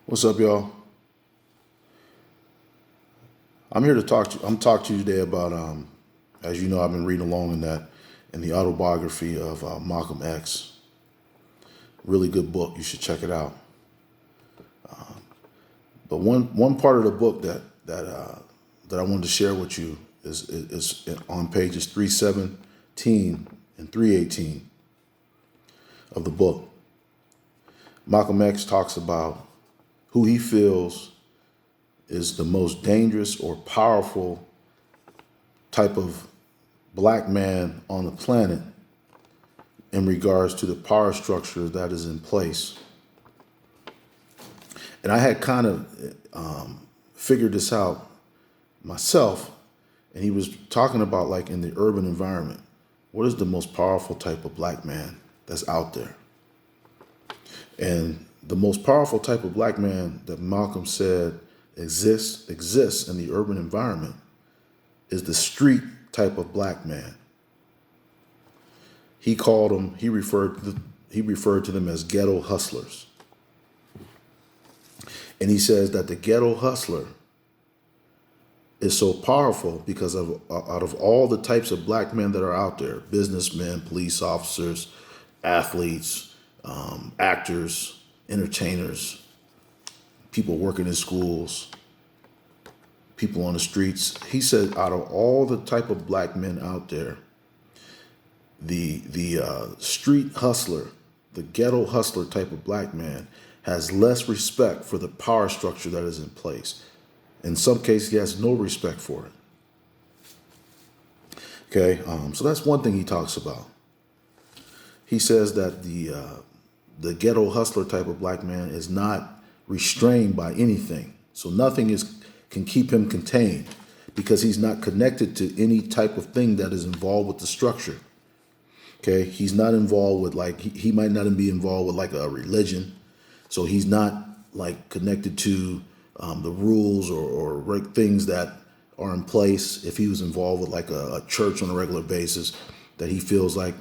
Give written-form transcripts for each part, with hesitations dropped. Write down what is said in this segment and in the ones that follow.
What's up, y'all? I'm here to talk to. I'm talking to you today about. As you know, I've been reading along in the autobiography of Malcolm X. Really good book. You should check it out. But one part of the book that I wanted to share with you is on pages 317 and 318 of the book. Malcolm X talks about who he feels is the most dangerous or powerful type of black man on the planet in regards to the power structure that is in place. And I had kind of figured this out myself, and he was talking about, like, in the urban environment, what is the most powerful type of black man that's out there? And the most powerful type of black man that Malcolm said exists in the urban environment is the street type of black man. He referred to them as ghetto hustlers. And he says that the ghetto hustler is so powerful because out of all the types of black men that are out there, businessmen, police officers, athletes, actors, entertainers, people working in schools, people on the streets. He said out of all the type of black men out there, the street hustler, the ghetto hustler type of black man has less respect for the power structure that is in place. In some cases, he has no respect for it. Okay, so that's one thing he talks about. He says that the ghetto hustler type of black man is not restrained by anything. So nothing can keep him contained because he's not connected to any type of thing that is involved with the structure. Okay, he's not involved with, like, he might not be involved with, like, a religion. So he's not, like, connected to the rules or things that are in place. If he was involved with, like, a church on a regular basis, that he feels like,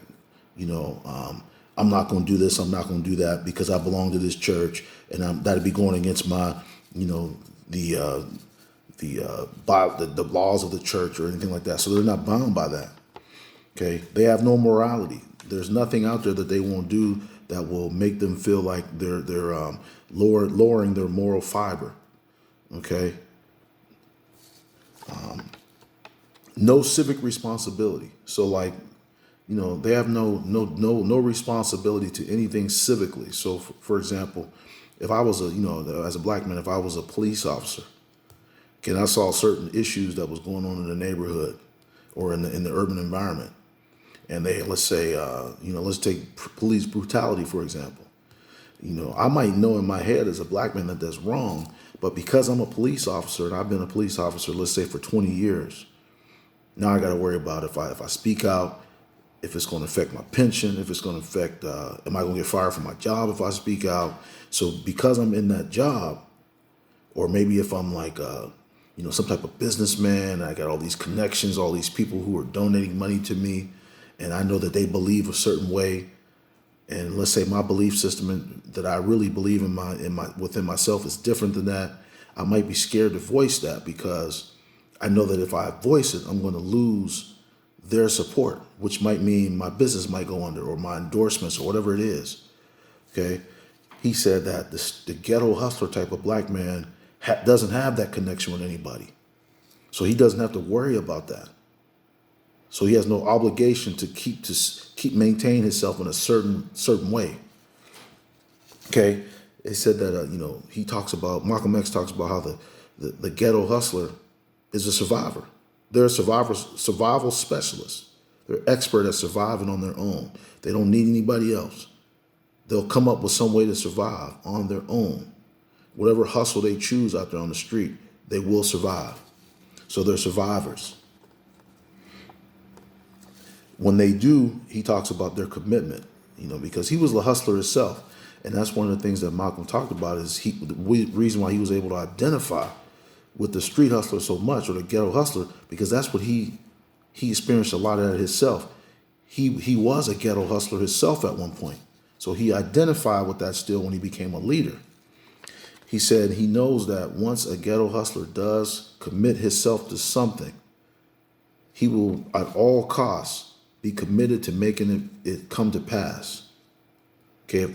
I'm not going to do this, I'm not going to do that because I belong to this church, and that'd be going against my, the laws of the church or anything like that. So they're not bound by that. Okay, they have no morality. There's nothing out there that they won't do that will make them feel like they're lowering their moral fiber. Okay, no civic responsibility. So, like, they have no responsibility to anything civically. So, for example, if I was as a black man, if I was a police officer, and I saw certain issues that was going on in the neighborhood or in the urban environment, and let's say, let's take police brutality, for example. I might know in my head as a black man that that's wrong, but because I'm a police officer and I've been a police officer, let's say for 20 years, now I got to worry about if I speak out, if it's going to affect my pension, if it's going to affect, am I going to get fired from my job if I speak out? So because I'm in that job, or maybe if I'm like, some type of businessman, I got all these connections, all these people who are donating money to me, and I know that they believe a certain way, and let's say my belief system that I really believe in within myself is different than that, I might be scared to voice that because I know that if I voice it, I'm going to lose their support, which might mean my business might go under or my endorsements or whatever it is. Okay, he said that the ghetto hustler type of black man doesn't have that connection with anybody, so he doesn't have to worry about that. So he has no obligation to keep maintain himself in a certain way. Okay, it said that he talks about, Malcolm X talks about how the ghetto hustler is a survivor. They're a survival specialist. They're expert at surviving on their own. They don't need anybody else. They'll come up with some way to survive on their own. Whatever hustle they choose out there on the street, they will survive. So they're survivors. When they do, he talks about their commitment, because he was the hustler himself. And that's one of the things that Malcolm talked about is the reason why he was able to identify with the street hustler so much, or the ghetto hustler, because that's what he experienced a lot of that himself. He was a ghetto hustler himself at one point. So he identified with that still when he became a leader. He said he knows that once a ghetto hustler does commit himself to something, he will at all costs be committed to making it come to pass. Okay, if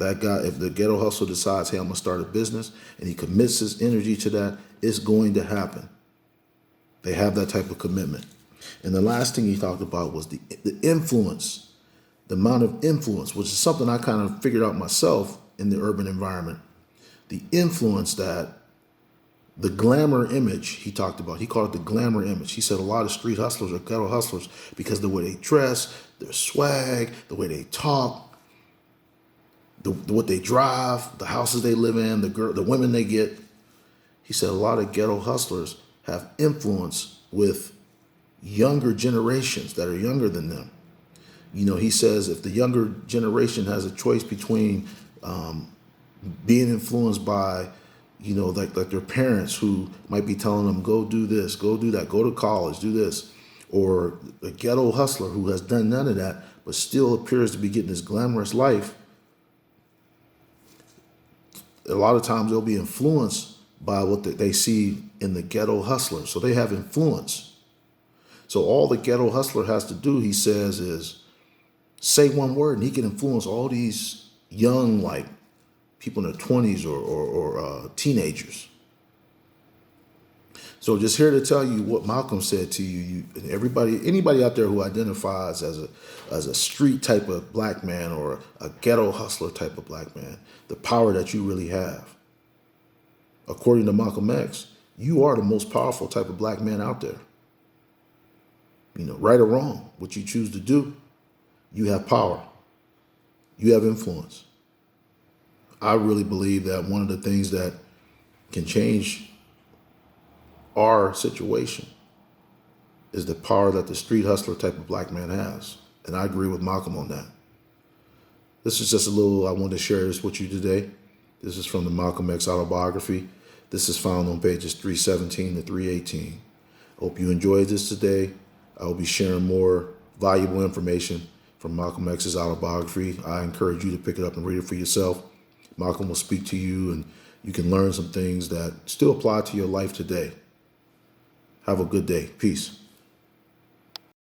the ghetto hustler decides, hey, I'm gonna start a business, and he commits his energy to that, it's going to happen. They have that type of commitment. And the last thing he talked about was the influence, the amount of influence, which is something I kind of figured out myself in the urban environment. The influence that the glamour image he talked about, he called it the glamour image. He said a lot of street hustlers are ghetto hustlers because the way they dress, their swag, the way they talk, what they drive, the houses they live in, the women they get. He said a lot of ghetto hustlers have influence with younger generations that are younger than them. You know, he says if the younger generation has a choice between being influenced by, you know, like their parents who might be telling them, go do this, go do that, go to college, do this, or a ghetto hustler who has done none of that, but still appears to be getting this glamorous life, a lot of times they'll be influenced by what they see in the ghetto hustler. So they have influence. So all the ghetto hustler has to do, he says, is say one word and he can influence all these young, like people in their 20s or teenagers. So just here to tell you what Malcolm said to you, and anybody out there who identifies as a street type of black man or a ghetto hustler type of black man, the power that you really have. According to Malcolm X, you are the most powerful type of black man out there. You know, right or wrong, what you choose to do, you have power. You have influence. I really believe that one of the things that can change our situation is the power that the street hustler type of black man has. And I agree with Malcolm on that. This is just I wanted to share this with you today. This is from the Malcolm X autobiography. This is found on pages 317 to 318. Hope you enjoyed this today. I will be sharing more valuable information from Malcolm X's autobiography. I encourage you to pick it up and read it for yourself. Malcolm will speak to you and you can learn some things that still apply to your life today. Have a good day. Peace.